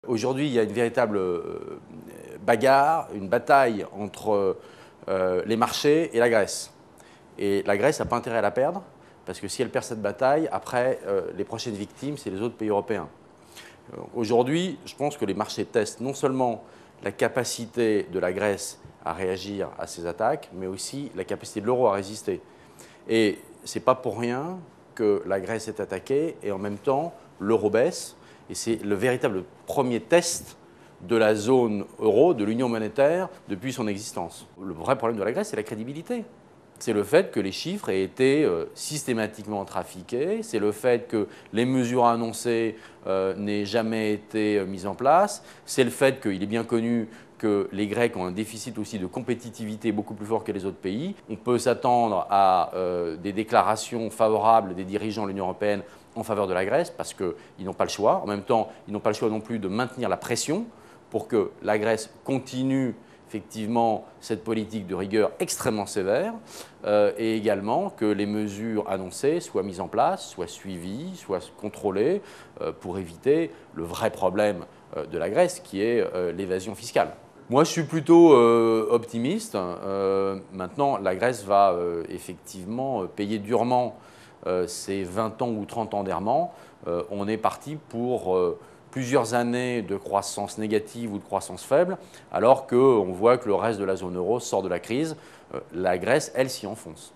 Aujourd'hui, il y a une véritable bagarre, une bataille entre les marchés et la Grèce. Et la Grèce n'a pas intérêt à la perdre, parce que si elle perd cette bataille, après, les prochaines victimes, c'est les autres pays européens. Aujourd'hui, je pense que les marchés testent non seulement la capacité de la Grèce à réagir à ces attaques, mais aussi la capacité de l'euro à résister. Et ce n'est pas pour rien que la Grèce est attaquée et en même temps, l'euro baisse. Et c'est le véritable premier test de la zone euro, de l'union monétaire, depuis son existence. Le vrai problème de la Grèce, c'est la crédibilité. C'est le fait que les chiffres aient été systématiquement trafiqués, c'est le fait que les mesures annoncées n'aient jamais été mises en place, c'est le fait qu'il est bien connu que les Grecs ont un déficit aussi de compétitivité beaucoup plus fort que les autres pays. On peut s'attendre à des déclarations favorables des dirigeants de l'Union européenne en faveur de la Grèce parce qu'ils n'ont pas le choix. En même temps, ils n'ont pas le choix non plus de maintenir la pression pour que la Grèce continue effectivement cette politique de rigueur extrêmement sévère et également que les mesures annoncées soient mises en place, soient suivies, soient contrôlées pour éviter le vrai problème de la Grèce qui est l'évasion fiscale. Moi, je suis plutôt optimiste. Maintenant, la Grèce va effectivement payer durement ces 20 ans ou 30 ans d'errement. On est parti pour plusieurs années de croissance négative ou de croissance faible, alors qu'on voit que le reste de la zone euro sort de la crise. La Grèce, elle, s'y enfonce.